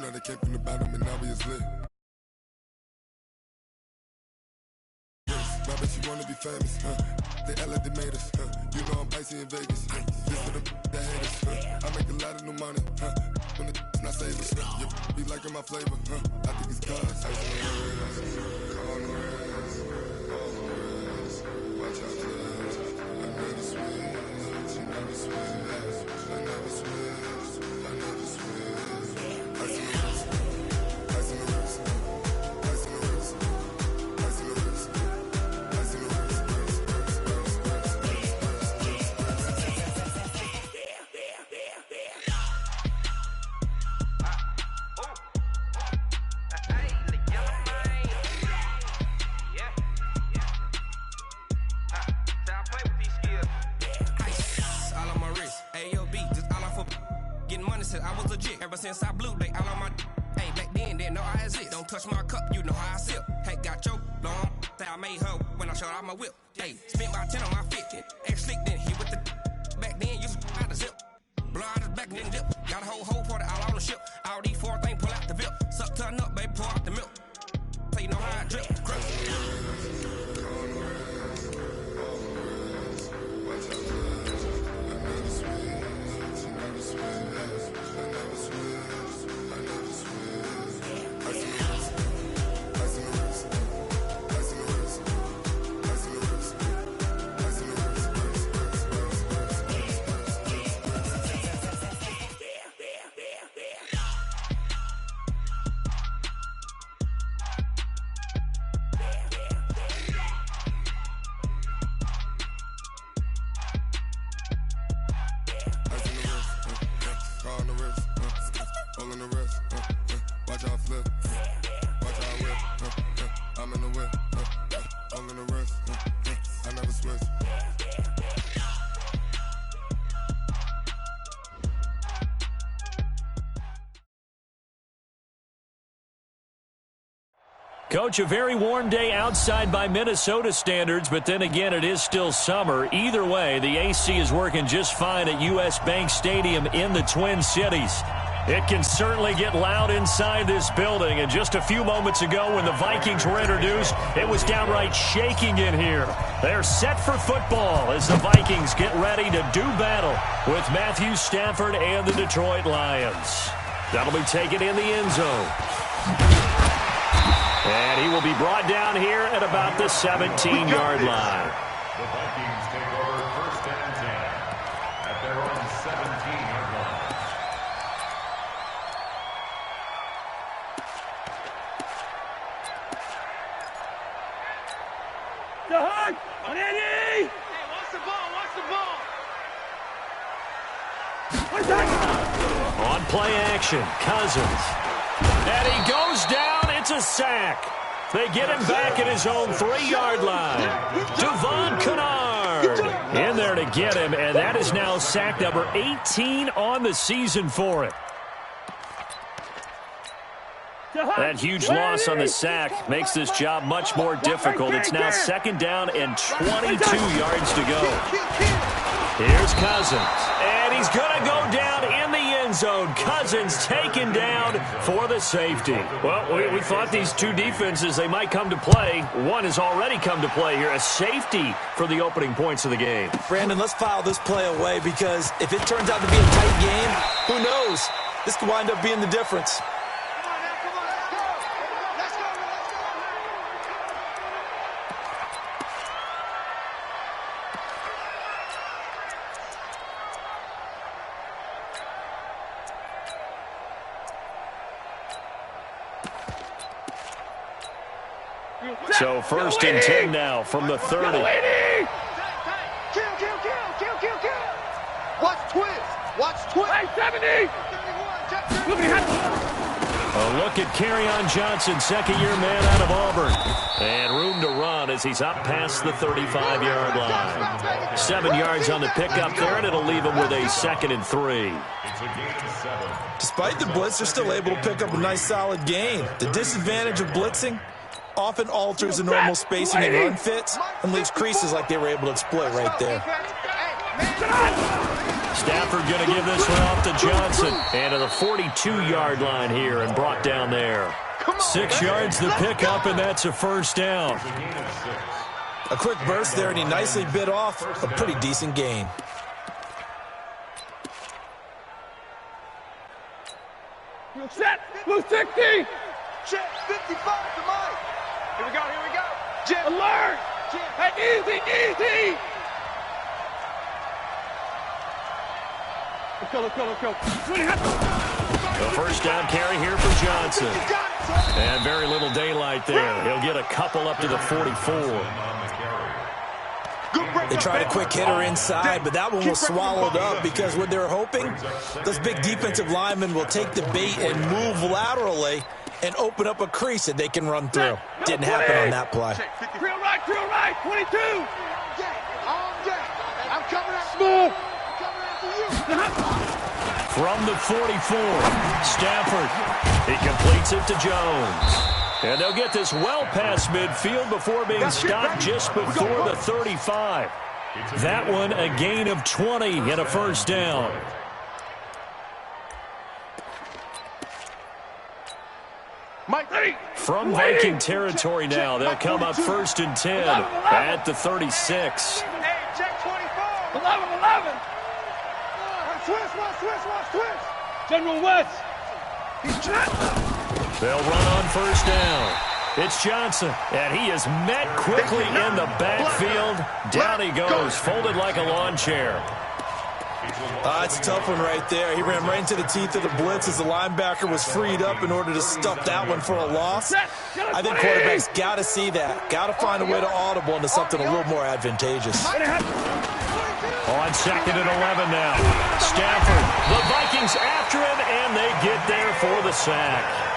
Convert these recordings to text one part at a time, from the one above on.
They came from the bottom and now we is lit. My bitch, you wanna be famous, They act like they made us, You know I'm icy in Vegas, This for the that hate us, I make a lot of new money, When the not save us, Be liking my flavor, I think it's cause ice on the wrist, on the wrist, watch out for this. I never switch, you never switch, I never switch, I never switch. Ice on the wrist, ice on the wrist, ice on the wrist, ice on the wrist, ice on the wrist. I was legit. Ever since I blew, they all on my hey, back then, didn't know I exist. Don't touch my cup, you know how I sip. Hey, got your long that I made her when I showed out my whip. Hey, spent about 10 on my 50. Ex slick, then hit with the back then, used to out the zip. Blow out his back, then dip. Got a whole party all on the ship. All these four things, pull out the VIP. Suck, turn up, baby, pour out the milk. So you know how I drip. Coach, a very warm day outside by Minnesota standards, but then again, it is still summer. Either way, the AC is working just fine at U.S. Bank Stadium in the Twin Cities. It can certainly get loud inside this building, and just a few moments ago when the Vikings were introduced, it was downright shaking in here. They're set for football as the Vikings get ready to do battle with Matthew Stafford and the Detroit Lions. That'll be taken in the end zone. And he will be brought down here at about the 17-yard line. The Vikings take over first and 10 at their own 17-yard line. The hug! On Eddie! Hey, watch the ball, watch the ball! What's that? On play action, Cousins. And he goes down. It's a sack. They get him back at his own 3-yard line. Devon Kennard in there to get him, and that is now sack number 18 on the season for him. That huge loss on the sack makes this job much more difficult. It's now second down and 22 yards to go. Here's Cousins, and he's going to go down in the end zone. Cousins taken down for the safety. Well, we thought these two defenses, they might come to play. One has already come to play here, a safety for the opening points of the game. Brandon, let's file this play away because if it turns out to be a tight game, who knows? This could wind up being the difference. So first and 10 now from the 30. Kill. Watch twist. Hey, 70! A look at Kerryon Johnson, second-year man out of Auburn. And room to run as he's up past the 35-yard line. 7 yards on the pickup there, and it'll leave him with a 2nd and 3. Despite the blitz, they're still able to pick up a nice, solid gain. The disadvantage of blitzing often alters the normal spacing and run fits and leaves creases like they were able to exploit right there. Stafford going to give this one off to Johnson. And to the 42-yard line here and brought down there. 6 yards the pickup, and that's a first down. A quick burst there, and he nicely bit off a pretty decent gain. Set. Blue 60. Check 55 to Mike. Here we go, here we go. Jim. Alert. Jim. Hey, easy, easy. Let's go. The first down carry here for Johnson. And very little daylight there. He'll get a couple up to the 44. They tried a quick hitter inside, but that one was swallowed up because what they're hoping, those big defensive linemen will take the bait and move laterally and open up a crease that they can run through. Didn't happen on that play. Drill right, 22. I'm coming out. Smooth. I'm coming after you. From the 44, Stafford. He completes it to Jones. And they'll get this well past midfield before being stopped just before the 35. That one a gain of 20 and a first down. From Viking territory now, they'll come up 1st and 10 at the 36. Hey, check 24. 11. Switch. General West. They'll run on first down. It's Johnson, and he is met quickly in the backfield. Down he goes, folded like a lawn chair. It's a tough one right there. He ran right into the teeth of the blitz as the linebacker was freed up in order to stuff that one for a loss. I think quarterbacks got to see that. Got to find a way to audible into something a little more advantageous. On 2nd and 11 now. Stafford, the Vikings after him, and they get there for the sack.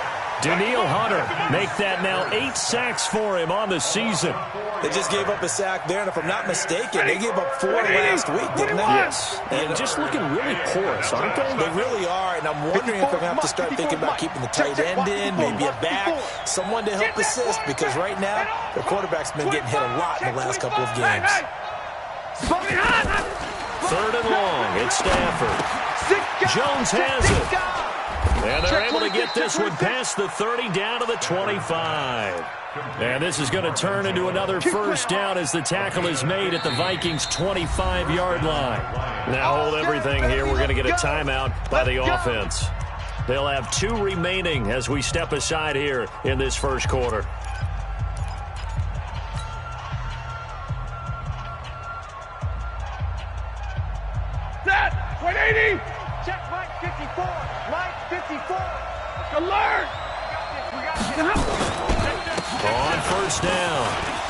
Daniil Hunter make that now 8 sacks for him on the season. They just gave up a sack there, and if I'm not mistaken, they gave up 4 last week, didn't they? Yes. And just looking really porous, aren't they? They really are, and I'm wondering if they're going to have to start thinking about keeping the tight end in, maybe a back, someone to help assist, because right now, their quarterback's been getting hit a lot in the last couple of games. 3rd and long, it's Stafford. Jones has it. And they're able to get this one past the 30 down to the 25. And this is going to turn into another first down as the tackle is made at the Vikings' 25-yard line. Now hold everything here. We're going to get a timeout by the offense. They'll have 2 remaining as we step aside here in this first quarter. Set. 180. Check Mike 54. Mike 54. Alert. On first down,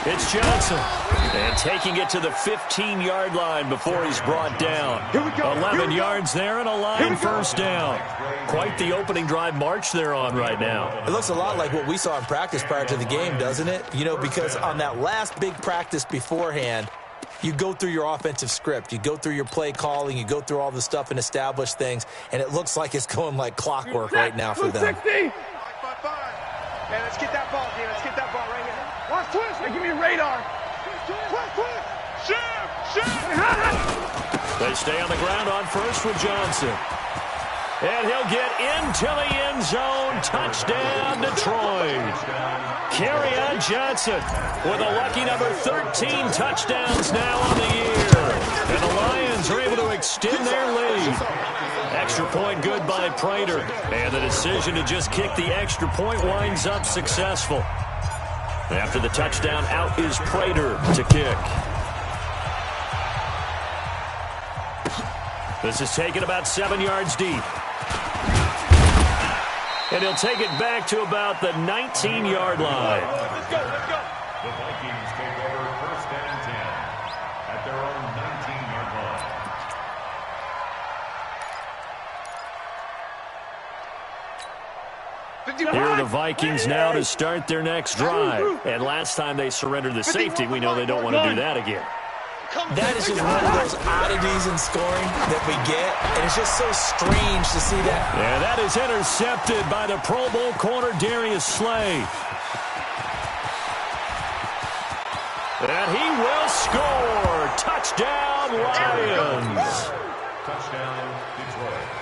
it's Johnson. And taking it to the 15-yard line before he's brought down. 11 yards there and a line first down. Quite the opening drive march they're on right now. It looks a lot like what we saw in practice prior to the game, doesn't it? You know, because on that last big practice beforehand, you go through your offensive script. You go through your play calling. You go through all the stuff and establish things. And it looks like it's going like clockwork right now for them. 60. Hey, let's get that ball, Dean. Let's get that ball right here. Watch twist. Hey, give me a radar. Twist. Shoot. They stay on the ground on first with Johnson. And he'll get into the end zone. Touchdown, Detroit. Kerryon Johnson with a lucky number 13 touchdowns now on the year. And the Lions are able to extend their lead. Extra point good by Prater. And the decision to just kick the extra point winds up successful. After the touchdown, out is Prater to kick. This is taken about 7 yards deep. And he'll take it back to about the 19-yard line. Let's go. The Vikings take over 1st and 10 at their own 19-yard line. Here are the Vikings now to start their next drive. And last time they surrendered the safety, we know they don't want to do that again. That is just one of those oddities in scoring that we get, and it's just so strange to see that. Yeah, that is intercepted by the Pro Bowl corner, Darius Slay. And he will score. Touchdown, Lions. Touchdown,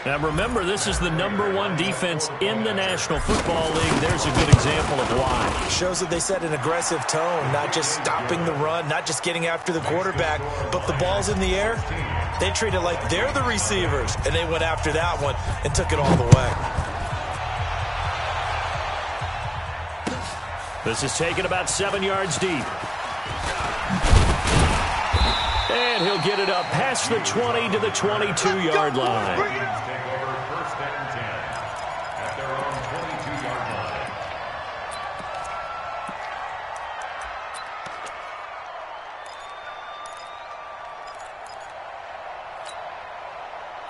Now remember, this is the #1 defense in the National Football League. There's a good example of why. Shows that they set an aggressive tone, not just stopping the run, not just getting after the quarterback, but the ball's in the air. They treat it like they're the receivers, and they went after that one and took it all the way. This is taken about 7 yards deep. And he'll get it up past the 20 to the 22-yard line. Take over 1st and 10 at their own 22-yard line.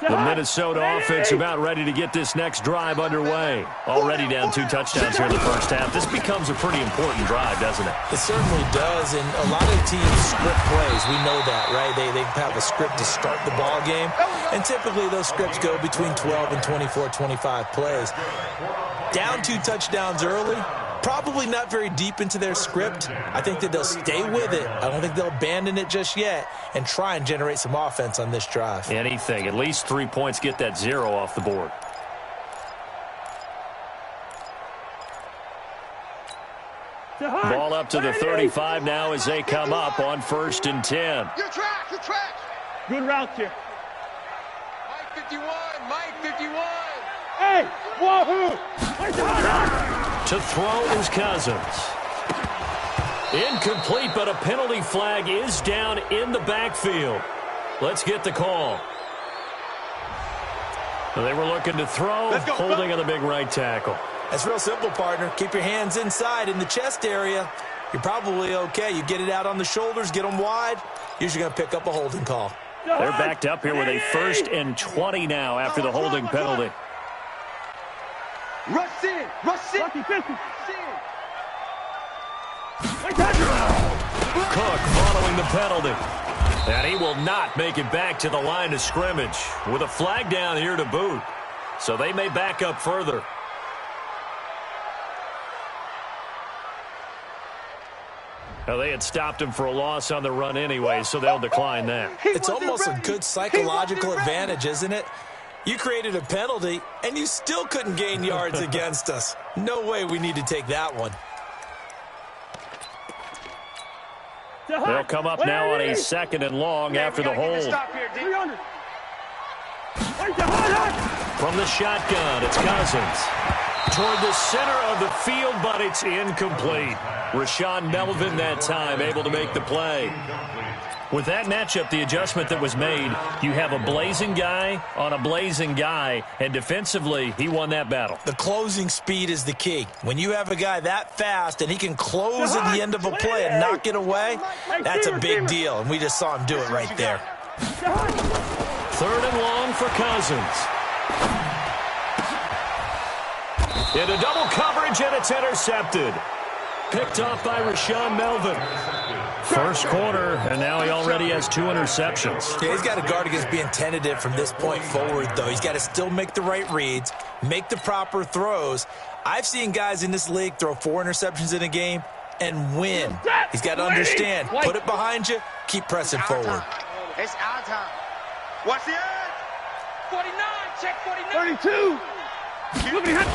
The Minnesota offense about ready to get this next drive underway. Already down 2 touchdowns here in the first half. This becomes a pretty important drive, doesn't it? It certainly does, and a lot of teams script plays. We know that, right? They have a script to start the ball game, and typically those scripts go between 12 and 24, 25 plays. Down 2 touchdowns early, probably not very deep into their script. I think that they'll stay with it. I don't think they'll abandon it just yet and try and generate some offense on this drive. Anything. At least 3 points, get that 0 off the board. Ball up to the 35 now as they come up on 1st and 10. Your track, your track. Good route here. Mike 51, Mike 51. Hey, wahoo! To throw is Cousins. Incomplete, but a penalty flag is down in the backfield. Let's get the call. They were looking to throw, holding on the big right tackle. That's real simple, partner. Keep your hands inside in the chest area. You're probably okay. You get it out on the shoulders, get them wide. Usually going to pick up a holding call. They're backed up here with a 1st and 20 now after the holding penalty. Rush in, rush in. Cook following the penalty. And he will not make it back to the line of scrimmage with a flag down here to boot. So they may back up further. Now, they had stopped him for a loss on the run anyway, so they'll decline that. It's almost a good psychological advantage, isn't it? You created a penalty, and you still couldn't gain yards against us. No way we need to take that one. They'll come up now on a 2nd and long after the hold. From the shotgun, it's Cousins. Toward the center of the field, but it's incomplete. Rashaan Melvin that time able to make the play. With that matchup, the adjustment that was made, you have a blazing guy on a blazing guy, and defensively, he won that battle. The closing speed is the key. When you have a guy that fast and he can close at the end of a play and knock it away, that's a big deal, and we just saw him do it right there. 3rd and long for Cousins. Into double coverage, and it's intercepted. Picked off by Rashaan Melvin. First quarter, and now he already has 2 interceptions. Yeah, he's got to guard against being tentative from this point forward, though. He's got to still make the right reads, make the proper throws. I've seen guys in this league throw 4 interceptions in a game and win. He's got to understand, put it behind you, keep pressing forward. It's our time. Watch the edge. 49, check 49. 32. Look at him.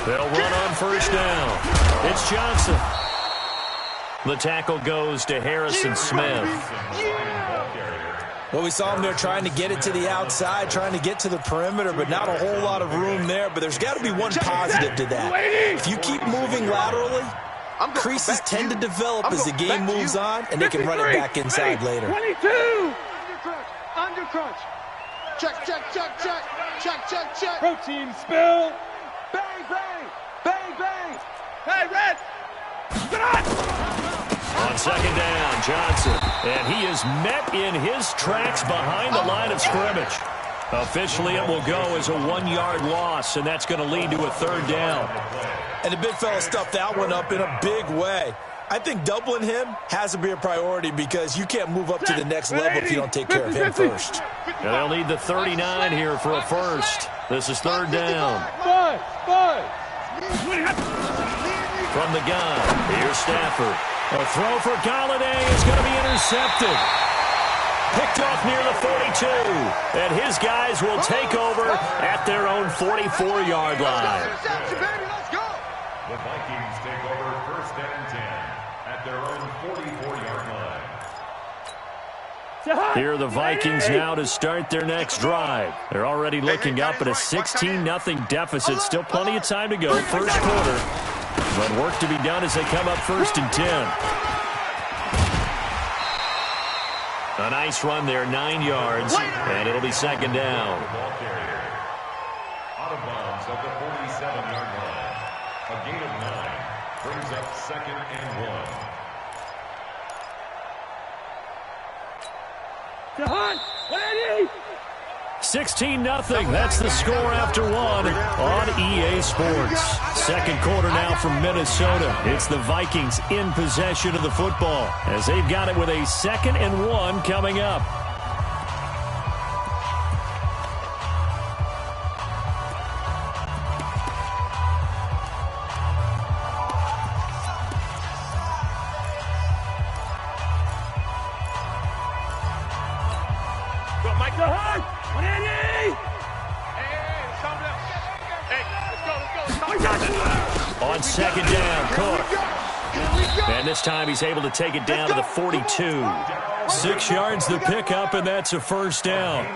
They'll run on 1st down. It's Johnson. The tackle goes to Harrison Smith. Well, we saw him there trying to get it to the outside, trying to get to the perimeter, but not a whole lot of room there. But there's got to be one positive to that. If you keep moving laterally, creases tend to develop as the game moves on, and they can run it back inside later. 22. Under crunch. Check, check, check, check. Check, check, check. Protein spill. Bang, bang. Bang, bang. Hey, Red. On 2nd down, Johnson. And he is met in his tracks behind the line of scrimmage. Officially, it will go as a 1-yard loss, and that's going to lead to a 3rd down. And the big fella stuffed that one up in a big way. I think doubling him has to be a priority because you can't move up to the next level if you don't take care of him first. And they'll need the 39 here for a first. This is 3rd down. Five. From the gun, here's Stafford. A throw for Galladay is going to be intercepted. picked off near the 42. And his guys will take over at their own 44-yard line. The Vikings take over 1st and 10 at their own 44-yard line. Here are the Vikings now to start their next drive. They're already looking up at a 16-0 deficit. Still plenty of time to go, first quarter. But work to be done as they come up 1st and 10. A nice run there, 9 yards, and it'll be 2nd down. Out of bounds at the 47-yard line. A gain of 9 brings up 2nd and 1. 16-0. That's the score after 1 on EA Sports. Second quarter now from Minnesota. It's the Vikings in possession of the football as they've got it with a 2nd and 1 coming up. On 2nd down, Cook. And this time he's able to take it down to the 42. 6 yards the pickup, and that's a 1st down.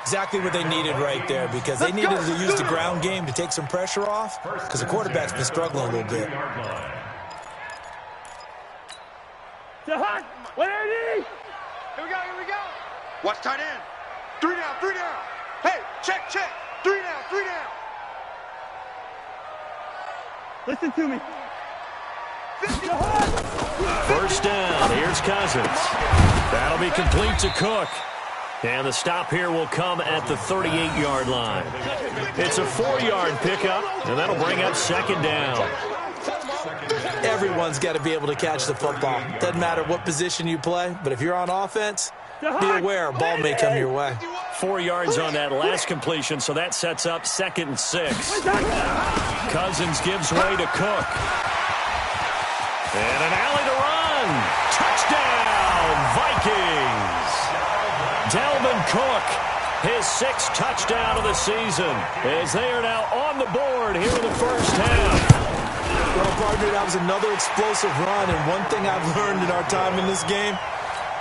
Exactly what they needed right there, because they needed to use the ground game to take some pressure off, because the quarterback's been struggling a little bit. Here we go. Watch tight end. 3 down. Hey, check. 3 down. Listen to me. 1st down. Here's Cousins. That'll be complete to Cook. And the stop here will come at the 38-yard line. It's a 4-yard pickup, and that'll bring up 2nd down. Everyone's got to be able to catch the football. Doesn't matter what position you play, but if you're on offense, be aware a ball may come your way. 4 yards on that last completion, so that sets up 2nd and 6. Cousins gives way to Cook. And an alley to run. Touchdown, Vikings. Dalvin Cook, his 6th touchdown of the season, as they are now on the board here in the first half. Well, partner, that was another explosive run, and one thing I've learned in our time in this game,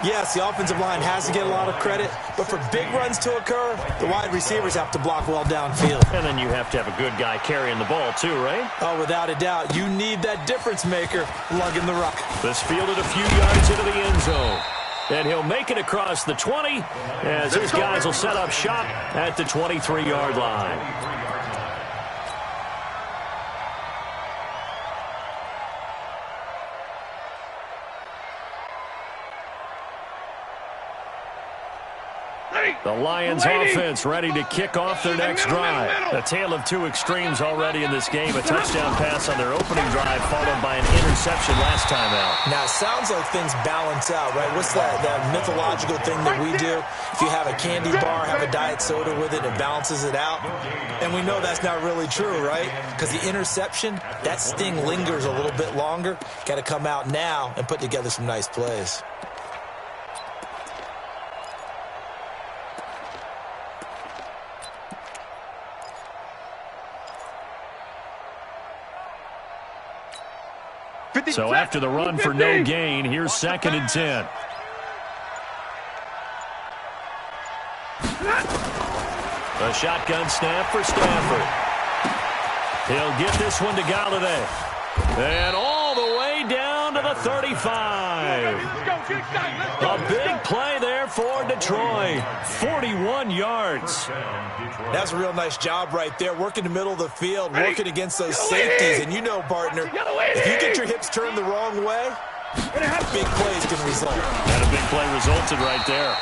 yes, the offensive line has to get a lot of credit, but for big runs to occur, the wide receivers have to block well downfield. And then you have to have a good guy carrying the ball too, right? Oh, without a doubt. You need that difference maker lugging the rock. This fielded a few yards into the end zone. And he'll make it across the 20 as his guys will set up shop at the 23-yard line. The Lions offense ready to kick off their next drive. A tale of two extremes already in this game. A touchdown pass on their opening drive followed by an interception last time out. Now, it sounds like things balance out, right? What's that mythological thing that we do? If you have a candy bar, have a diet soda with it, it balances it out. And we know that's not really true, right? Because the interception, that sting lingers a little bit longer. Got to come out now and put together some nice plays. So after the run for no gain, here's 2nd and 10. A shotgun snap for Stafford. He'll get this one to Galladay. And all the way down to the 35. A big play there for Detroit. 41 yards. That's a real nice job right there, working the middle of the field, working against those safeties. And you know, partner, if you get your hips turned the wrong way, big plays can result. And a big play resulted right there.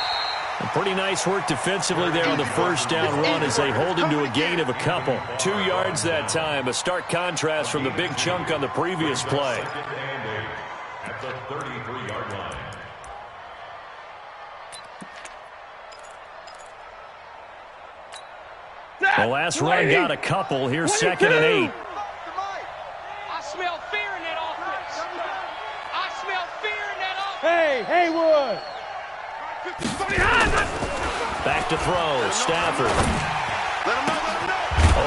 And pretty nice work defensively there on the first down run as they hold him to a gain of a couple. 2 yards that time, a stark contrast from the big chunk on the previous play. At the 33-yard line. The last run got a couple. Here's 2nd and 8. I smell fear in that offense. I smell fear in that offense. Hey, Haywood. left to throw. Stafford. Let him know.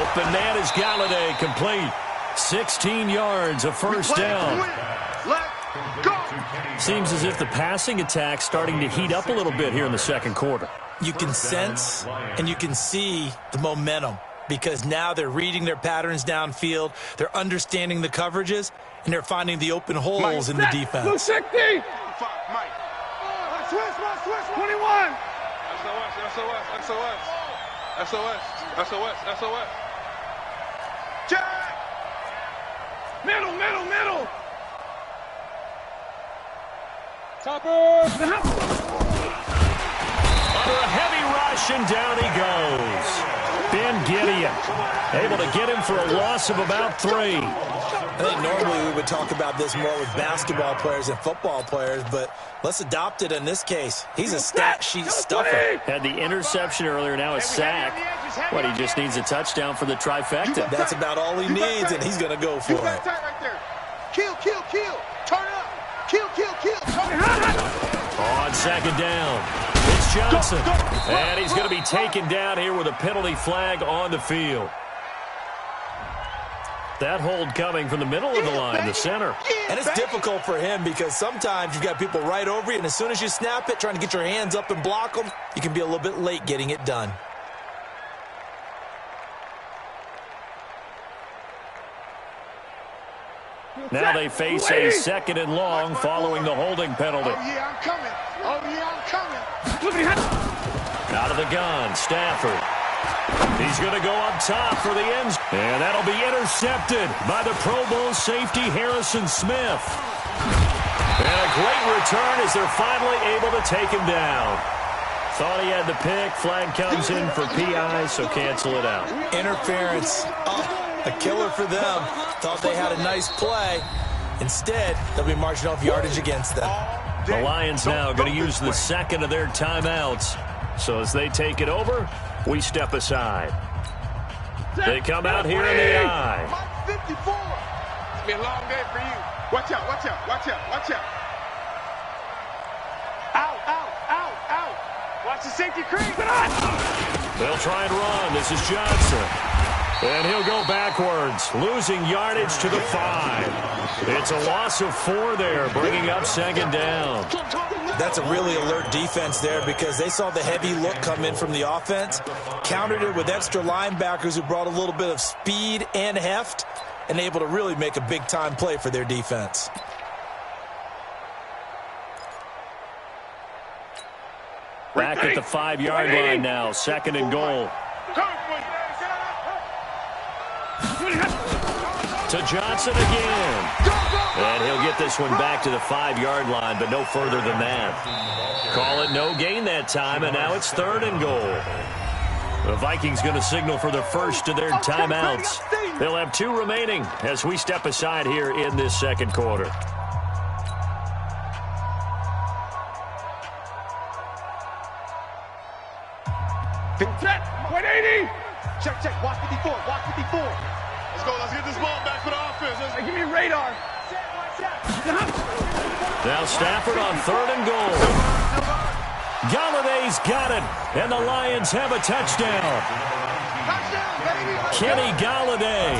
Open man is Galladay, complete. 16 yards, a first down. Let go. Seems as if the passing attack's starting to heat up a little bit here in the second quarter. You can sense and you can see the momentum because now they're reading their patterns downfield, they're understanding the coverages, and they're finding the open holes in the defense. Blue 60. Mike. Switch, 21. SOS. Jack. Middle. Under a heavy rush, and down he goes. Ben Gideon able to get him for a loss of about 3. I think normally we would talk about this more with basketball players and football players, but let's adopt it in this case. He's a stat sheet stuffer. Had the interception earlier, now a sack. But he just needs a touchdown for the trifecta. That's about all he needs, and he's going to go for it. Right there. Kill. Turn it up. Kill. Turn it up. On second down, it's Johnson. And he's going to be taken down here with a penalty flag on the field. That hold coming from the middle of the line, the center. And it's difficult for him because sometimes you've got people right over you, and as soon as you snap it, trying to get your hands up and block them, you can be a little bit late getting it done. Now they face a second and long following the holding penalty. Oh, yeah, I'm coming. Out of the gun, Stafford. He's going to go up top for the end. And that'll be intercepted by the Pro Bowl safety Harrison Smith. And a great return as they're finally able to take him down. Thought he had the pick. Flag comes in for PI, so cancel it out. Interference. A killer for them. Thought they had a nice play. Instead, they'll be marching off yardage against them. The Lions now going to use the second of their timeouts. So as they take it over, we step aside. They come out here in the eye. Mike 54. It's been a long day for you. Watch out. Out. Watch the safety creep. They'll try and run. This is Johnson. And he'll go backwards, losing yardage to the 5. It's a loss of 4 there, bringing up second down. That's a really alert defense there because they saw the heavy look come in from the offense, countered it with extra linebackers who brought a little bit of speed and heft, and able to really make a big-time play for their defense. Back at the 5-yard line now, second and goal. To Johnson again. And he'll get this one back to the 5-yard line, but no further than that. Call it no gain that time, and now it's third and goal. The Vikings going to signal for the first of their timeouts. They'll have 2 remaining as we step aside here in this second quarter. Set. 180. Check. Watch 54. Let's get this ball back for the offense. Hey, give me radar. Now Stafford on third and goal. Galladay's got it, and the Lions have a touchdown. Kenny Galladay,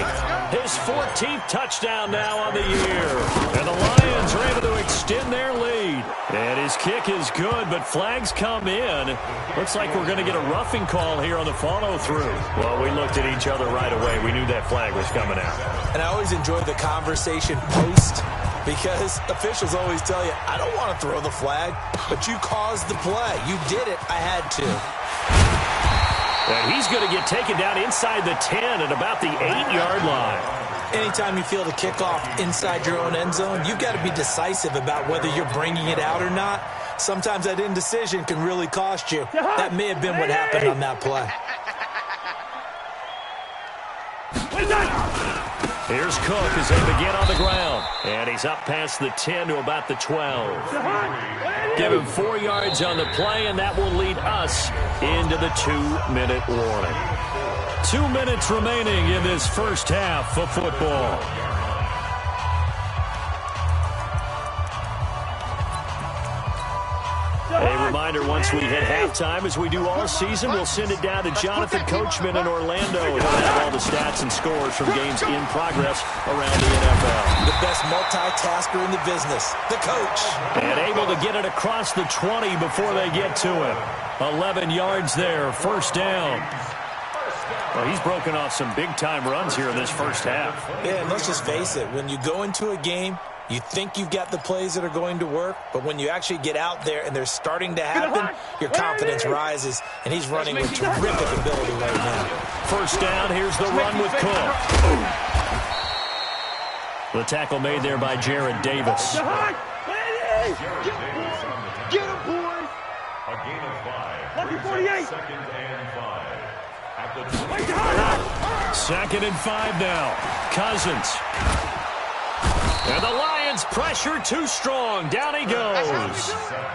his 14th touchdown now on the year. And the Lions are able to extend their lead. And his kick is good, but flags come in. Looks like we're going to get a roughing call here on the follow-through. Well, we looked at each other right away. We knew that flag was coming out. And I always enjoy the conversation post because officials always tell you, I don't want to throw the flag, but you caused the play. You did it. I had to. And he's going to get taken down inside the 10 at about the 8-yard line. Anytime you feel the kickoff inside your own end zone, you've got to be decisive about whether you're bringing it out or not. Sometimes that indecision can really cost you. That may have been what happened on that play. Here's Cook as they begin on the ground. And he's up past the 10 to about the 12. Give him 4 yards on the play, and that will lead us into the 2-minute warning. 2 minutes remaining in this first half of football. A reminder reminder, once we hit halftime, as we do all season, we'll send it down to Jonathan Coachman in Orlando. He'll have all the stats and scores from games in progress around the NFL. The best multitasker in the business, the coach. And able to get it across the 20 before they get to him. 11 yards there, first down. Well, he's broken off some big-time runs here in this first half. Yeah, and let's just face it. When you go into a game, you think you've got the plays that are going to work, but when you actually get out there and they're starting to happen, your confidence rises, and he's running with terrific ability right now. First down, here's the run with Cook. The tackle made there by Jared Davis. Get him, boys! A gain of 5. Lucky 48. Second and 5. At the 2nd and 5 now. Cousins. And the Lions pressure too strong. Down he goes.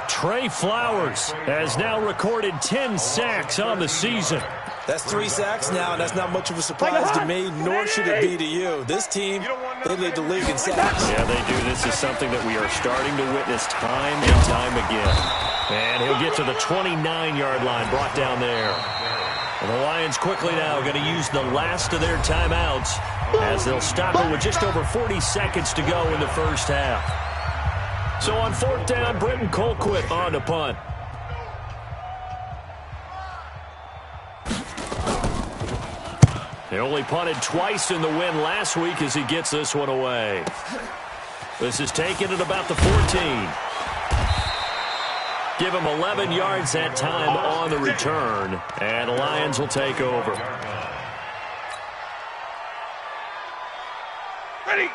Trey Flowers has now recorded 10 sacks on the season. That's 3 sacks now, and that's not much of a surprise to me, nor should it be to you. This team, they lead the league in sacks. Yeah, they do. This is something that we are starting to witness time and time again. And he'll get to the 29-yard line, brought down there. And the Lions quickly now going to use the last of their timeouts as they'll stop it with just over 40 seconds to go in the first half. So on 4th down, Britton Colquitt on to punt. They only punted twice in the win last week as he gets this one away. This is taken at about the 14. Give him 11 yards that time on the return, and the Lions will take over.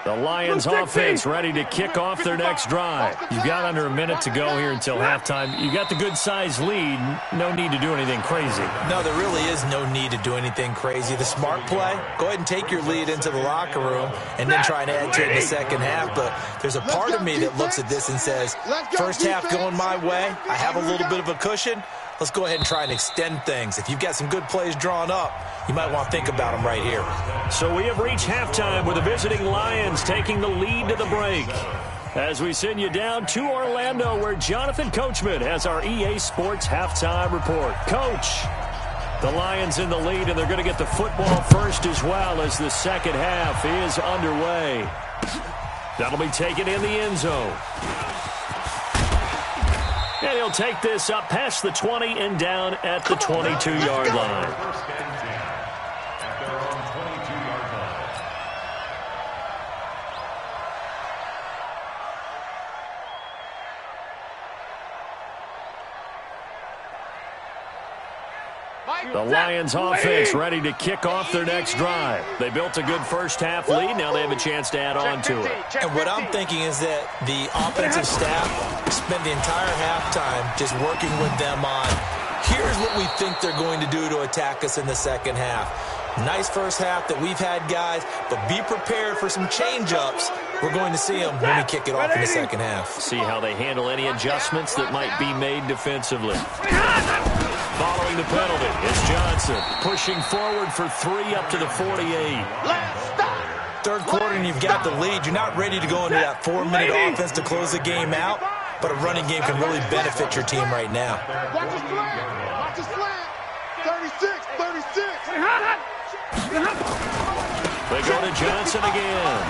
The Lions offense ready to kick off their next drive. You've got under a minute to go here until halftime. You got the good-sized lead. No need to do anything crazy. No, there really is no need to do anything crazy. The smart play, go ahead and take your lead into the locker room and then try and add to it in the second half. But there's a part of me that looks at this and says, first half going my way, I have a little bit of a cushion. Let's go ahead and try and extend things. If you've got some good plays drawn up, you might want to think about them right here. So we have reached halftime with the visiting Lions taking the lead to the break. As we send you down to Orlando, where Jonathan Coachman has our EA Sports halftime report. Coach, the Lions in the lead, and they're going to get the football first as well as the second half is underway. That'll be taken in the end zone. And he'll take this up past the 20 and down at the 22-yard line. First and 10 at their own 22-yard line. The Lions offense ready to kick off their next drive. They built a good first half lead. Now they have a chance to add on to it. And what I'm thinking is that the offensive staff spent the entire halftime just working with them on, here's what we think they're going to do to attack us in the second half. Nice first half that we've had, guys, but be prepared for some change-ups. We're going to see them when we kick it off in the second half. See how they handle any adjustments that might be made defensively. Following the penalty, it's Johnson pushing forward for 3 up to the 48. Third quarter and you've got the lead. You're not ready to go into that 4-minute offense to close the game out, but a running game can really benefit your team right now. Watch the slant. Watch the slant. 36, 36. They go to Johnson again.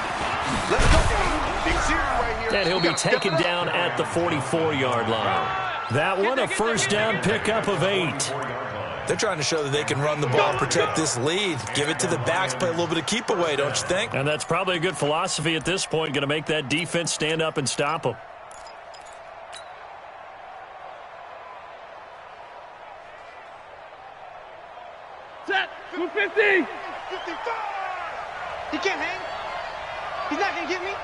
Let's go. Big series right here. And he'll be taken down at the 44-yard line. That one, a first down pickup of 8. They're trying to show that they can run the ball, protect this lead. Give it to the backs, play a little bit of keep away, don't you think? And that's probably a good philosophy at this point, going to make that defense stand up and stop them. Set. 250. 55. He can't hang. He's not going to get me.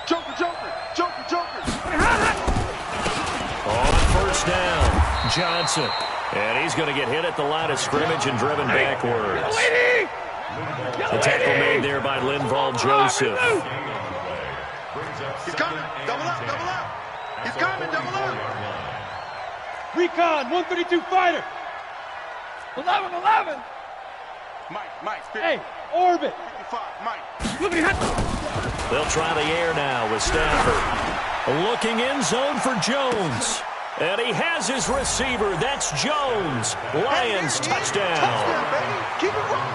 Joker, Joker, Joker, Joker. On first down, Johnson. And he's going to get hit at the line of scrimmage and driven backwards. The tackle made there by Linval Joseph. He's coming. Double up, double up. He's coming, double up. Recon, 132 fighter. 11. Mike, Hey, orbit. 55, Mike. They'll try the air now with Stafford. Looking in zone for Jones. And he has his receiver. That's Jones. Lions touchdown. Touchdown, baby. Keep it rolling.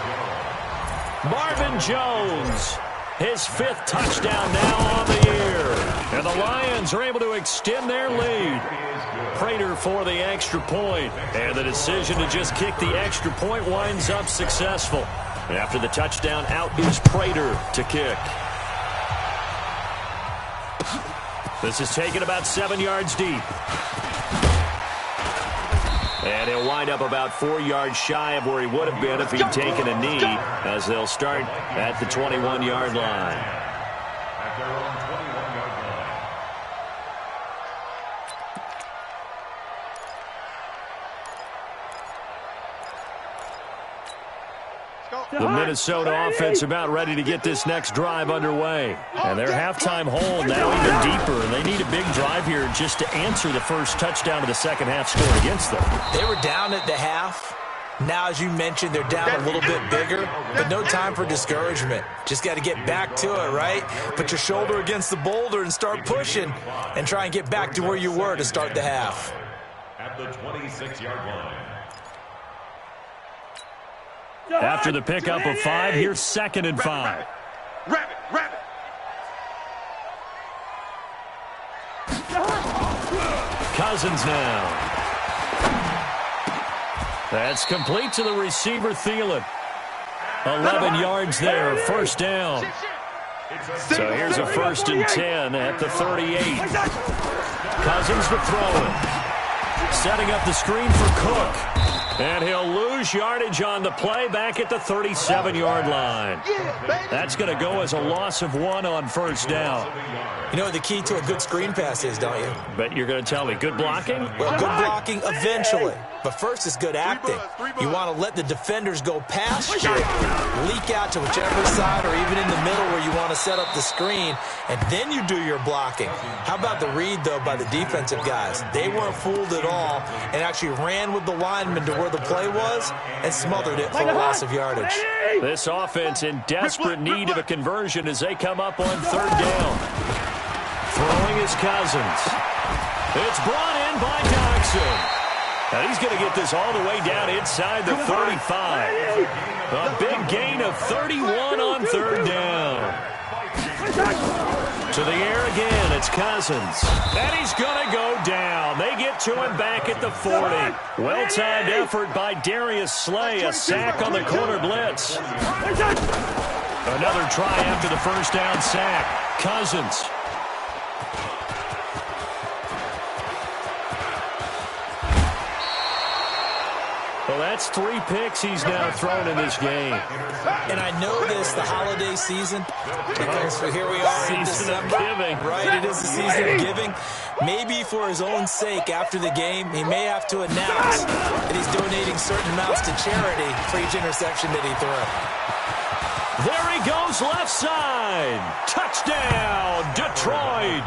Marvin Jones, his 5th touchdown now on the year. And the Lions are able to extend their lead. Prater for the extra point. And the decision to just kick the extra point winds up successful. After the touchdown, out is Prater to kick. This is taken about 7 yards deep. And he'll wind up about 4 yards shy of where he would have been if he'd taken a knee, as they'll start at the 21-yard line. At their own 21-yard line. The Minnesota offense about ready to get this next drive underway. And their halftime hole now even deeper. And they need a big drive here just to answer the first touchdown of the second half scored against them. They were down at the half. Now, as you mentioned, they're down a little bit bigger, but no time for discouragement. Just got to get back to it, right? Put your shoulder against the boulder and start pushing and try and get back to where you were to start the half. At the 26-yard line. After the pickup of 5, here's 2nd and 5. Rabbit. Cousins now. That's complete to the receiver, Thielen. 11 yards there, first down. So here's a 1st and 10 at the 38. Cousins to throw it. Setting up the screen for Cook. And he'll lose yardage on the play back at the 37-yard line. That's going to go as a loss of 1 on first down. You know what the key to a good screen pass is, don't you? But you're going to tell me, good blocking? Well, good blocking eventually. But first is good acting. You want to let the defenders go past you, leak out to whichever side or even in the middle where you want to set up the screen, and then you do your blocking. How about the read, though, by the defensive guys? They weren't fooled at all and actually ran with the lineman to where the play was and smothered it for a loss of yardage. This offense in desperate need of a conversion as they come up on 3rd down. Throwing is Cousins. It's brought in by Doxson. And he's going to get this all the way down inside the 35. A big gain of 31 on 3rd down. To the air again, it's Cousins. And he's going to go down. They get to him back at the 40. Well-timed effort by Darius Slay. A sack on the corner blitz. Another try after the first down sack. Cousins. Well, that's 3 picks he's now thrown in this game. And I know this, the holiday season, because here we are in December. Giving. Right, it is the season of giving. Maybe for his own sake, after the game, he may have to announce that he's donating certain amounts to charity for each interception that he threw. There he goes, left side. Touchdown, Detroit.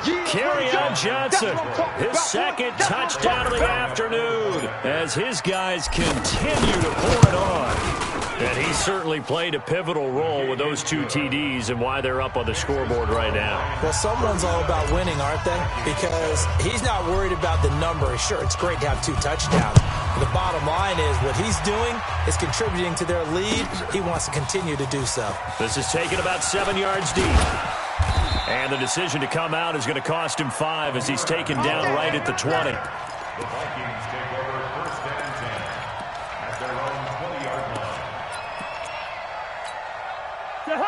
Kerryon Johnson, his 2nd touchdown of the afternoon as his guys continue to pour it on. And he certainly played a pivotal role with those 2 TDs and why they're up on the scoreboard right now. Well, someone's all about winning, aren't they? Because he's not worried about the number. Sure, it's great to have 2 touchdowns. The bottom line is what he's doing is contributing to their lead. He wants to continue to do so. This is taken about 7 yards deep. And the decision to come out is going to cost him 5 as he's taken down right at the 20. The Vikings take over 1st and 10 at their own 20-yard line.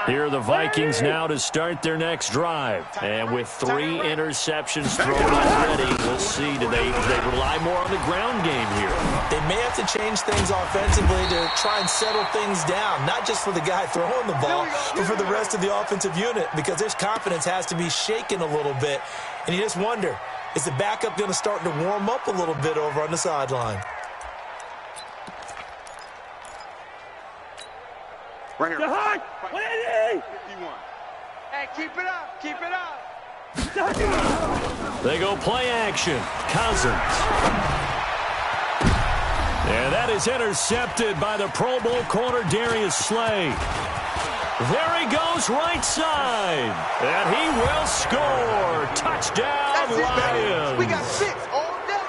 Here are the Vikings now to start their next drive. And with 3 interceptions thrown already, we'll see. Do they rely more on the ground game here? They may have to change things offensively to try and settle things down, not just for the guy throwing the ball, but for the rest of the offensive unit, because their confidence has to be shaken a little bit. And you just wonder, is the backup going to start to warm up a little bit over on the sideline? Right here. 180! 51. Hey, keep it up. Keep it up. They go play action. Cousins. And that is intercepted by the Pro Bowl corner Darius Slay. There he goes right side. And he will score. Touchdown, That's it, baby. Lions. We got 6 all day.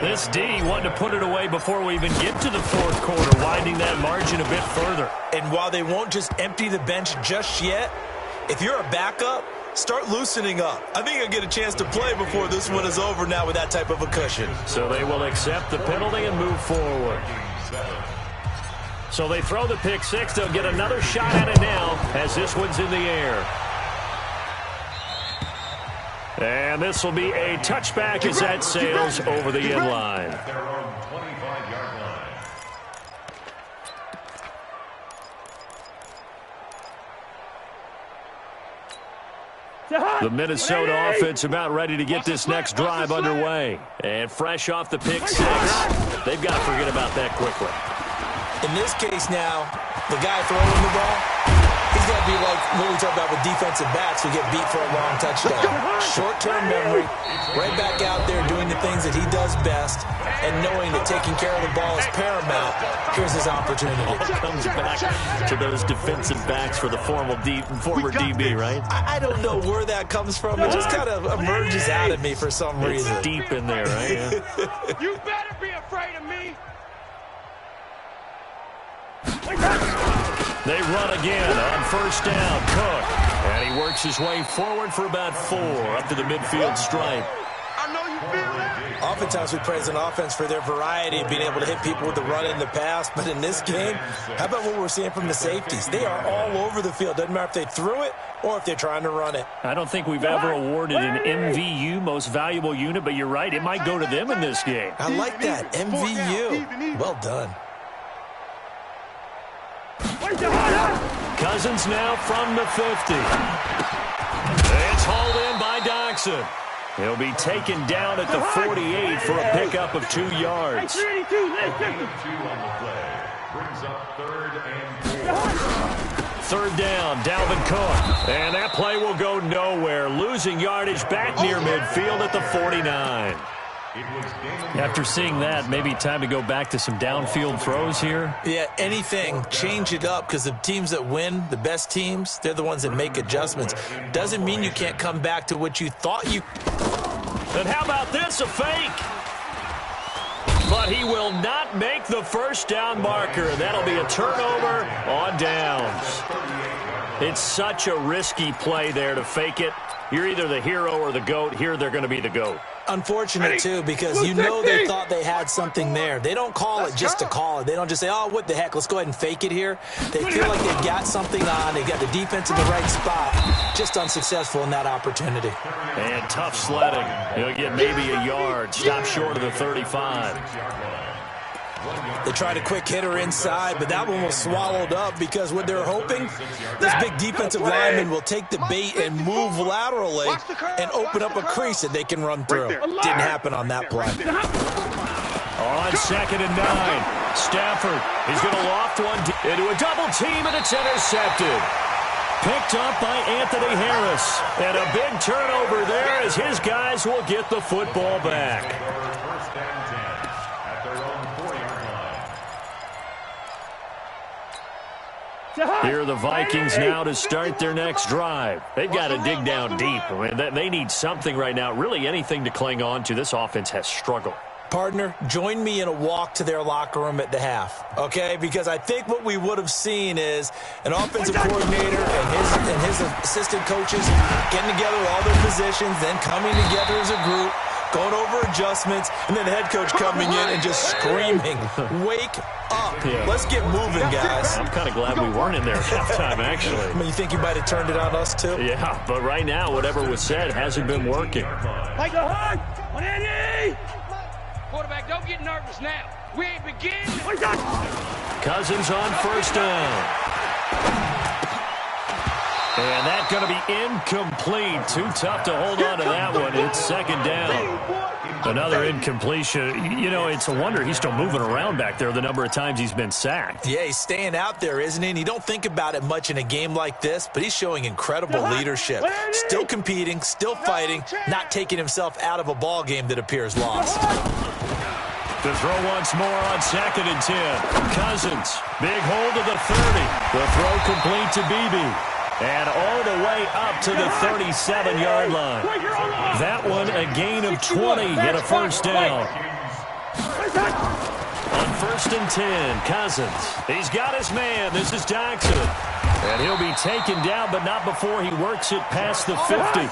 This D wanted to put it away before we even get to the fourth quarter, widening that margin a bit further. And while they won't just empty the bench just yet, if you're a backup, start loosening up. I think you'll get a chance to play before this one is over now with that type of a cushion. So they will accept the penalty and move forward. So they throw the pick six. They'll get another shot at it now as this one's in the air. And this will be a touchback as that sails over the end line. Their own 25-yard line. The Minnesota offense about ready to get this next drive underway. And fresh off the pick six, they've got to forget about that quickly. In this case now, the guy throwing the ball, he's got to be like what we talk about with defensive backs who get beat for a long touchdown. Short-term memory, right back out there doing the things that he does best, and knowing that taking care of the ball is paramount. Here's his opportunity. Comes back to those defensive backs for the former DB, right? I don't know where that comes from. It just kind of emerges out of me for some reason. It's deep in there, right? Yeah. You better be afraid of me. They run again on first down. Cook. And he works his way forward for about 4 up to the midfield stripe. I know you feel that. Oftentimes we praise an offense for their variety of being able to hit people with the run in the pass. But in this game, how about what we're seeing from the safeties? They are all over the field. Doesn't matter if they threw it or if they're trying to run it. I don't think we've ever awarded an MVU, most valuable unit, but you're right. It might go to them in this game. I like that. MVU. Well done. Cousins now from the 50. It's hauled in by Doxson. He'll be taken down at the 48 for a pickup of 2 yards. 2 on the play. Brings up 3rd and 4. Third down, Dalvin Cook. And that play will go nowhere. Losing yardage back near midfield at the 49. After seeing that, maybe time to go back to some downfield throws here. Yeah, anything. Change it up because the teams that win, the best teams, they're the ones that make adjustments. Doesn't mean you can't come back to what you thought you... And how about this, a fake? But he will not make the first down marker. That'll be a turnover on downs. It's such a risky play there to fake it. You're either the hero or the GOAT. Here they're going to be the GOAT. Unfortunate, too, because you know they thought they had something there. They don't call it just to call it. They don't just say, oh, what the heck, let's go ahead and fake it here. They feel like they've got something on. They've got the defense in the right spot. Just unsuccessful in that opportunity. And tough sledding. He'll get maybe a yard. Stop short of the 35. They tried a quick hitter inside, but that one was swallowed up because what they're hoping, this big defensive lineman will take the bait and move laterally and open up a crease that they can run through. Didn't happen on that play. On 2nd and 9, Stafford is going to loft one into a double team, and it's intercepted. Picked up by Anthony Harris. And a big turnover there as his guys will get the football back. Here are the Vikings now to start their next drive. They've got to dig down deep. I mean, they need something right now, really anything to cling on to. This offense has struggled. Partner, join me in a walk to their locker room at the half, okay? Because I think what we would have seen is an offensive coordinator and his assistant coaches getting together with all their positions, then coming together as a group, going over adjustments, and then the head coach coming in and just screaming, wake up. Yeah. Let's get moving, guys. I'm kind of glad we weren't in there at halftime, actually. I mean, you think you might have turned it on us, too? Yeah, but right now, whatever was said hasn't been working. Quarterback, don't get nervous now. We ain't beginning. Cousins on first down. And that's going to be incomplete. Too tough to hold on to that one. It's 2nd down. Another incompletion. You know, it's a wonder he's still moving around back there the number of times he's been sacked. Yeah, he's staying out there, isn't he? And you don't think about it much in a game like this, but he's showing incredible leadership. Still competing, still fighting, not taking himself out of a ball game that appears lost. To throw once more on 2nd and 10. Cousins, big hold of the 30. The throw complete to Beebe. And all the way up to the 37-yard line. That one a gain of 20 and a first down. On 1st and 10, Cousins. He's got his man. This is Jackson. And he'll be taken down, but not before he works it past the 50.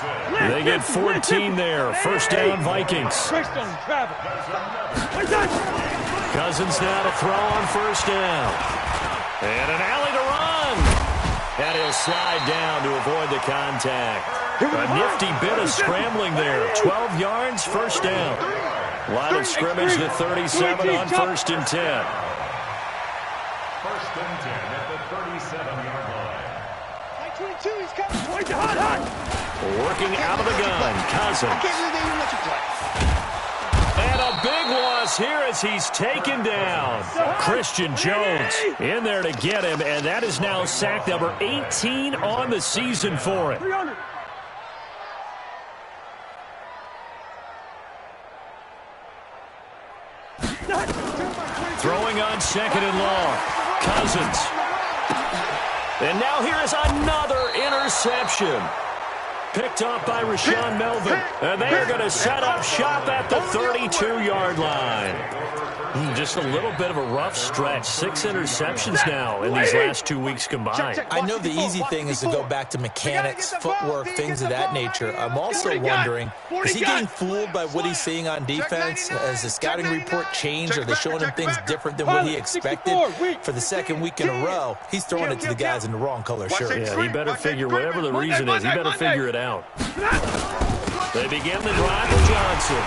They get 14 there. First down, Vikings. Cousins now to throw on first down. And an alley to run. And he'll slide down to avoid the contact. A nifty bit of scrambling there. 12 yards, first down. Line of scrimmage to 37 on 1st and 10. 1st and 10 at the 37-yard line. 22, he's coming. Working out of the gun, Cousins. I can't believe they even let you play. And a big loss here as he's taken down. Christian Jones in there to get him, and that is now sack number 18 on the season for him. 300. Throwing on 2nd and long. Cousins. And now here is another interception. Picked off by Rashawn Melvin. And they are going to set up shop at the 32-yard line. Just a little bit of a rough stretch. 6 interceptions now in these last 2 weeks combined. I know the easy thing is to go back to mechanics, footwork, things of that nature. I'm also wondering, is he getting fooled by what he's seeing on defense? Has the scouting report changed? Are they showing him things different than what he expected? For the second week in a row, he's throwing it to the guys in the wrong color shirt. Yeah, he better figure, whatever the reason is, he better figure it out. They begin the drive with Johnson.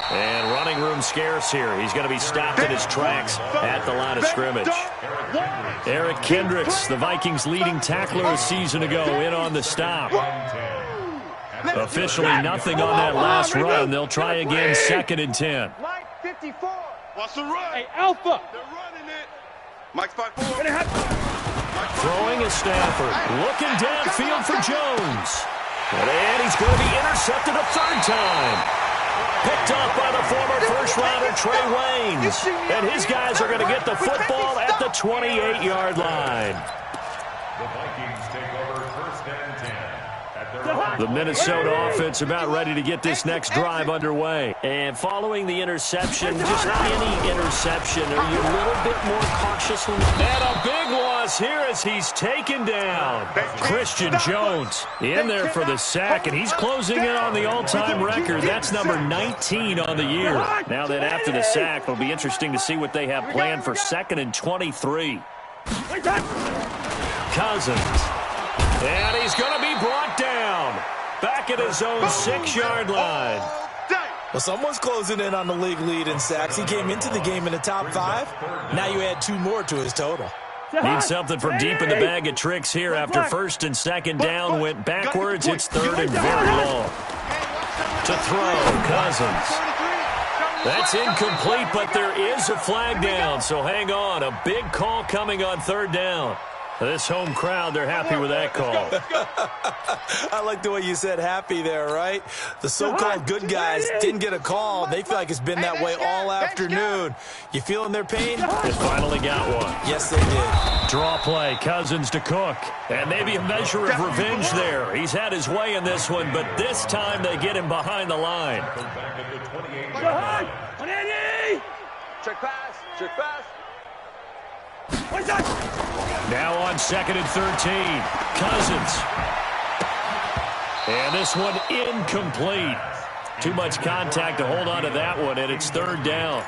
And running room scarce here. He's going to be stopped in his tracks at the line of scrimmage. Eric Kendricks, the Vikings' leading tackler a season ago, in on the stop. Officially nothing on that last run. They'll try again, 2nd and 10. Mike 54. Watch the run. Hey, Alpha. They're running it. Mike's 5-4. Throwing is Stafford. Looking downfield for Jones. And he's going to be intercepted a 3rd time. Picked up by the former first-rounder Trey Waynes. And his guys are going to get the football at the 28-yard line. The Vikings take over 1st and 10 at their The Minnesota offense about ready to get this next drive underway. And following the interception, just any interception, are you a little bit more cautious? And a big loss here as he's taken down. Christian Jones in there for the sack, and he's closing in on the all-time record. That's number 19 on the year. Now that after the sack, it'll be interesting to see what they have planned for 2nd and 23. Cousins. And he's going to be brought down. Back at his own 6-yard line. Well, someone's closing in on the league lead in sacks. He came into the game in the top 5. Now you add 2 more to his total. Need something from deep in the bag of tricks here after 1st and 2nd down. Went backwards. It's 3rd and very long. To throw, Cousins. That's incomplete, but there is a flag down, so hang on. A big call coming on 3rd down. This home crowd, they're happy with that call. I like the way you said happy there, right? The so-called good guys didn't get a call. They feel like it's been that way all afternoon. You feeling their pain? They finally got one. Yes, they did. Draw play, Cousins to Cook. And maybe a measure of revenge there. He's had his way in this one, but this time they get him behind the line. Check pass. Check pass. Now on 2nd and 13. Cousins. And this one incomplete. Too much contact to hold on to that one, and it's 3rd down.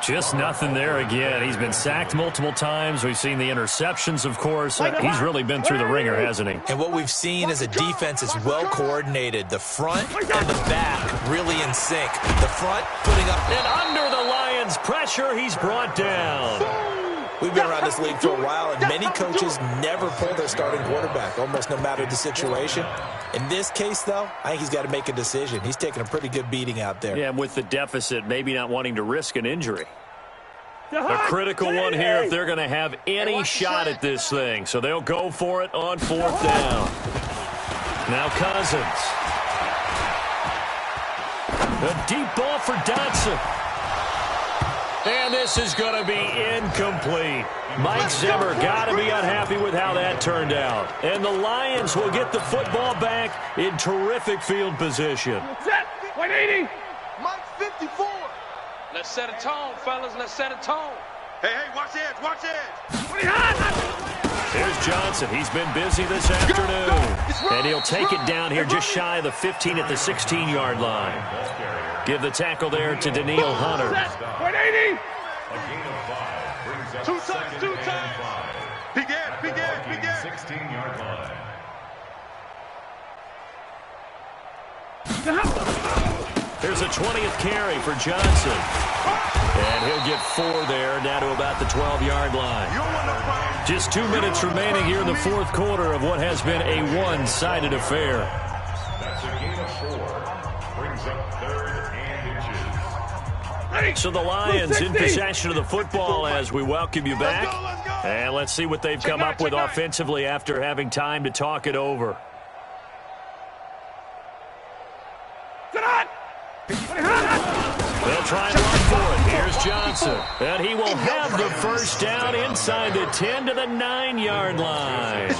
Just nothing there again. He's been sacked multiple times. We've seen the interceptions, of course. He's really been through the ringer, hasn't he? And what we've seen is a defense that's well coordinated. The front and the back really in sync. The front putting up. And under the Lions' pressure, he's brought down. We've been around this league for a while, and many coaches never pull their starting quarterback, almost no matter the situation. In this case, though, I think he's got to make a decision. He's taking a pretty good beating out there. Yeah, and with the deficit, maybe not wanting to risk an injury. A critical one here if they're going to have any shot at this thing. So they'll go for it on 4th down. Now Cousins. A deep ball for Dotson. And this is going to be incomplete. Mike Zimmer got to be unhappy with how that turned out. And the Lions will get the football back in terrific field position. Set. 180. Mike 54. Let's set a tone, fellas. Let's set a tone. Hey, watch the edge, watch the edge. There's Johnson. He's been busy this afternoon. And he'll take it down here just shy of the 15 at the 16-yard line. Give the tackle there to Daniil Hunter. 180. A gain of 5 brings up Two second times. and 5. Big edge. 16-yard line. There's a 20th carry for Johnson. And he'll get 4 there, down to about the 12-yard line. Just 2 minutes remaining here in the fourth quarter of what has been a one-sided affair. That's a gain of 4. Brings up 3rd and inches. So the Lions in possession of the football as we welcome you back. And let's see what they've come up with offensively after having time to talk it over. They'll try and run for it. Here's Johnson. And he will have the first down inside the 10 to the 9-yard line.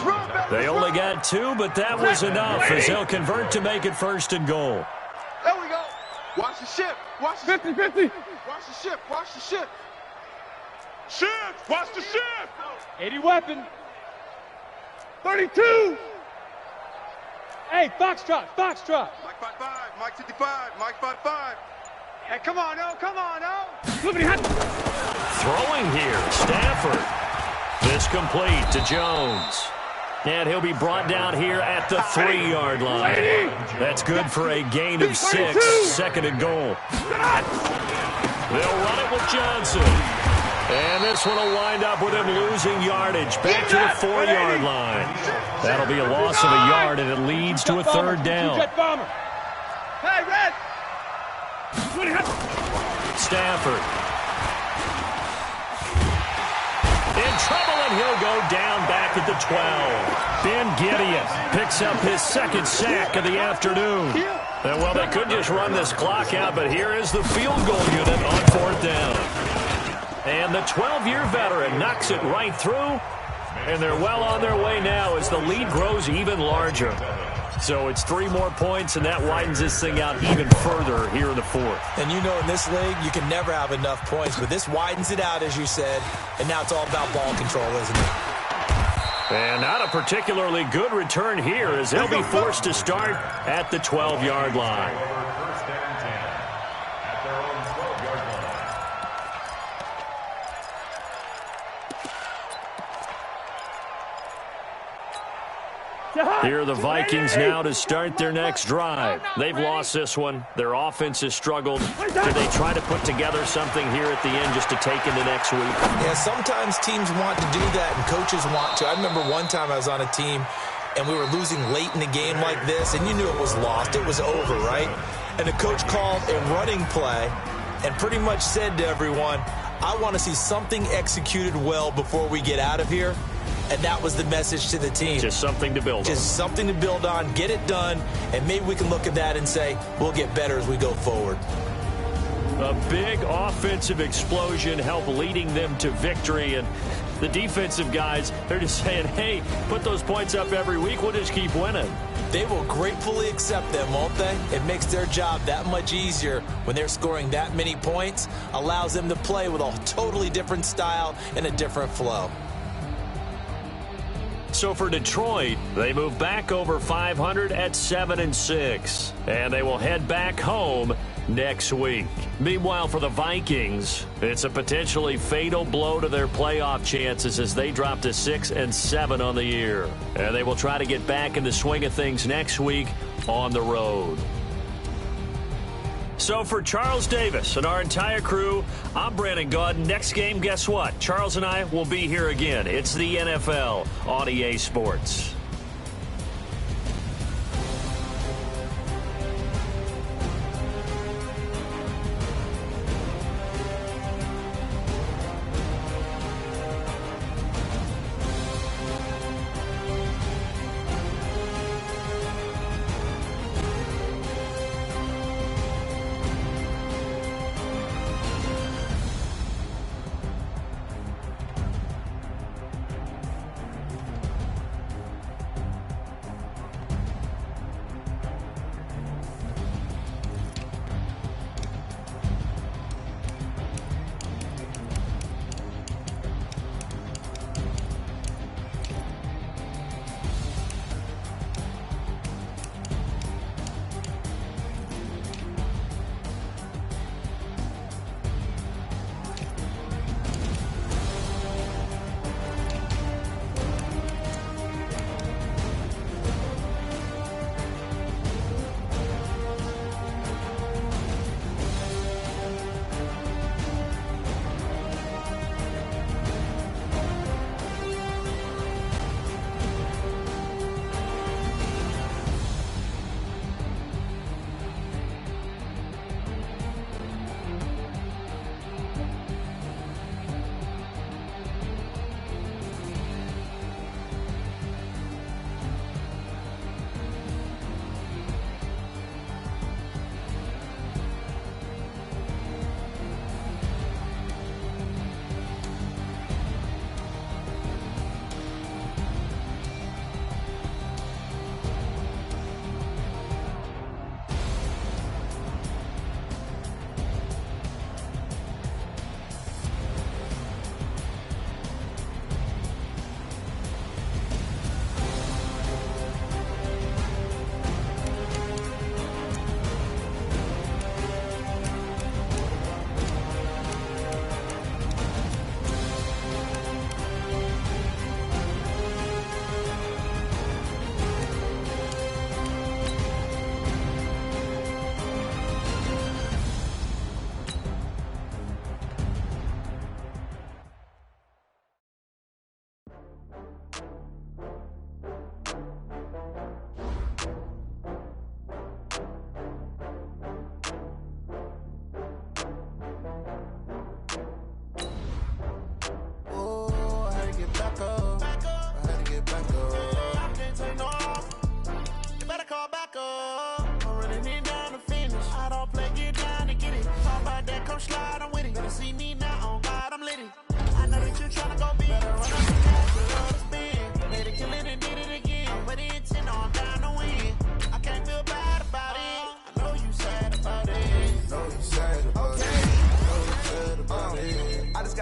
They only got 2, but that was enough as they'll convert to make it 1st and goal. There we go. Watch the ship. Watch the 50-50. Watch the ship. Watch the ship. Ship. Watch the ship. 80 weapon. 32. Hey, Foxtrot. Mike 5-5. Mike 55. Mike 5-5. Hey, come on, no. Throwing here, Stafford. This complete to Jones. And he'll be brought down here at the 3-yard line. That's good for a gain of 6, 2nd and goal. They'll run it with Johnson. And this one will wind up with him losing yardage back to the 4-yard line. That'll be a loss of a yard, and it leads to a 3rd down. Hey, Red. Stafford. In trouble, and he'll go down back at the 12. Ben Gideon picks up his 2nd sack of the afternoon. And, well, they could just run this clock out, but here is the field goal unit on 4th down. And the 12-year veteran knocks it right through, and they're well on their way now as the lead grows even larger. So it's 3 more points, and that widens this thing out even further here in the 4th. And you know in this league, you can never have enough points, but this widens it out, as you said, and now it's all about ball control, isn't it? And not a particularly good return here as they'll be forced to start at the 12-yard line. First and 10 at their own 12-yard line. Here are the Vikings now to start their next drive. They've lost this one. Their offense has struggled. Do they try to put together something here at the end just to take into next week? Yeah, sometimes teams want to do that and coaches want to. I remember one time I was on a team and we were losing late in the game like this, and you knew it was lost. It was over, right? And the coach called a running play and pretty much said to everyone, I want to see something executed well before we get out of here. And that was the message to the team. Just something to build on. Just something to build on, get it done, and maybe we can look at that and say, we'll get better as we go forward. A big offensive explosion helped leading them to victory, and the defensive guys, they're just saying, hey, put those points up every week, we'll just keep winning. They will gratefully accept them, won't they? It makes their job that much easier when they're scoring that many points, allows them to play with a totally different style and a different flow. So for Detroit, they move back over 500 at 7-6, and they will head back home next week. Meanwhile, for the Vikings, it's a potentially fatal blow to their playoff chances as they drop to 6-7 on the year. And they will try to get back in the swing of things next week on the road. So for Charles Davis and our entire crew, I'm Brandon Gaudin. Next game, guess what? Charles and I will be here again. It's the NFL on EA Sports.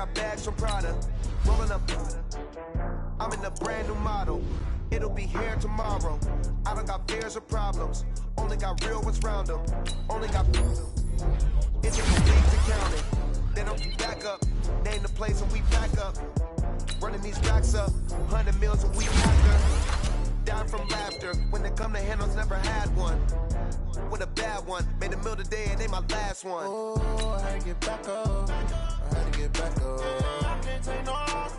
got bags from Prada. Rolling up. I'm in a brand new model. It'll be here tomorrow. I don't got fears or problems. Only got real ones round them. Only got. It took a week to count it. Then I'm back up. Name the place and we back up. Running these racks up. 100 meals a week after. Down from laughter. When they come to handles, never had one. With a bad one. Made a meal today and they my last one. Oh, I had to get back up. I had to get back up. I can't take no loss.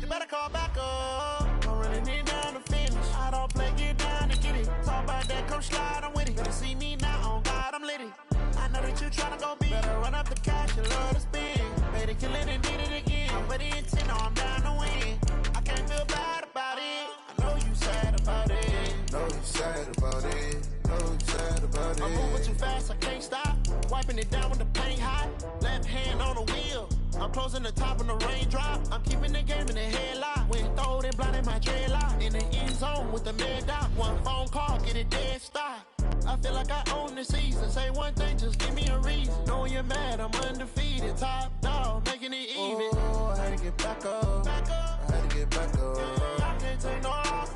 You better call back up. I'm running it down to finish. I don't play, get down to get it. Talk about that, come slide, I'm with it. Better see me now, on God, I'm litty. I know that you tryna go big. Better run up the cash and love to spend. Made it, kill it, and did it again. I'm with the intent, no, I'm down to win. I can't feel bad about it. I know you sad about it. Know you sad about it. Know you sad about it. I'm moving too fast, I can't stop. Wiping it down with the paint hot. Left hand on the wheel. I'm closing the top when the raindrop. I'm keeping the game in the headlock. When throwed and blinded my dreadlock. In the end zone with the mad dot. One phone call, get it dead stop. I feel like I own the season. Say one thing, just give me a reason. Knowing you're mad, I'm undefeated. Top dog, making it even. Oh, I had to get back up. I had to get back up. I can't take no loss.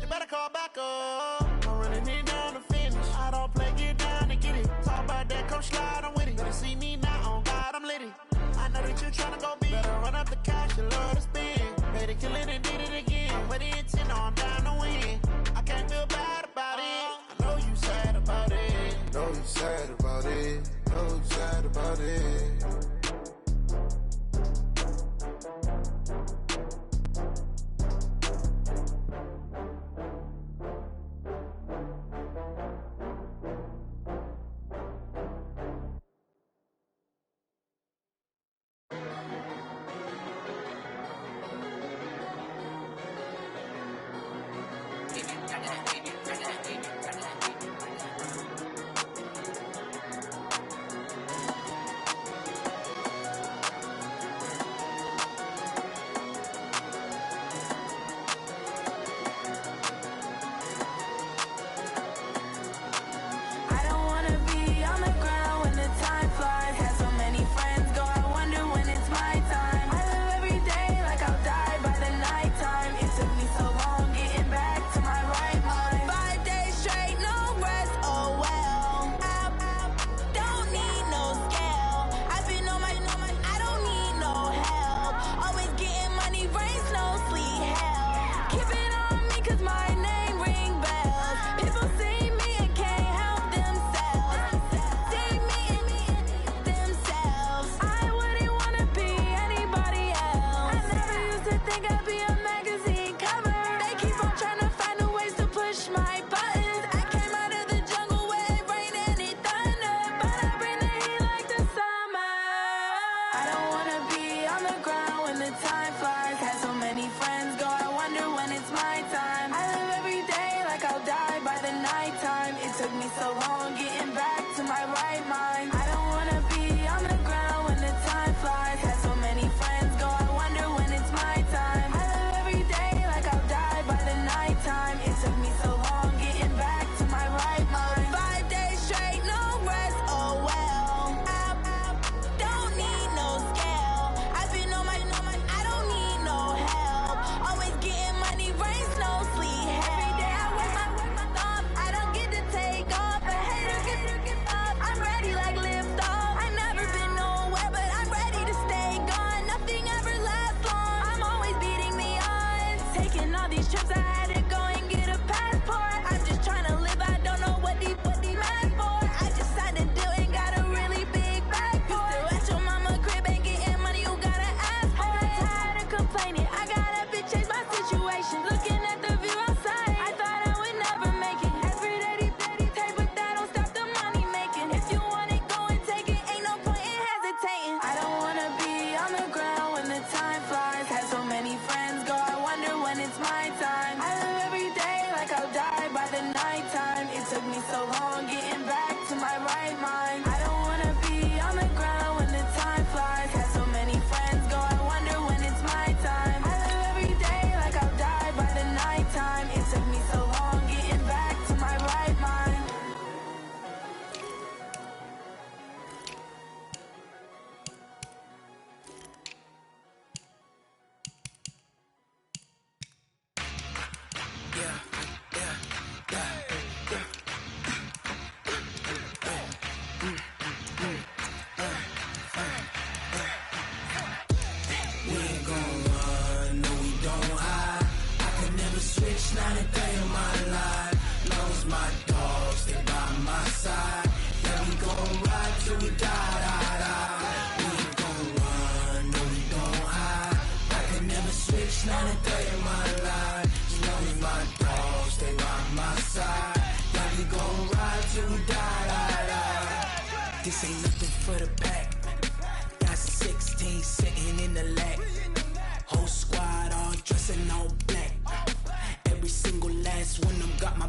You better call back up. I'm running it down to finish. I don't play, get down to get it. Talk about that, come slide, I'm with it. Better see me now, on God, I'm litty. I know that you tryna go big. Better run up the cash and love to spend. Made it, kill it, and did it again. With the intent, no, I'm down to win. I can't feel bad about it. I know you sad about it. Know you sad about it. Know you sad about it. This ain't nothing for the pack. Got 16 sitting in the lap. Whole squad all dressing all black. Every single last one of them got my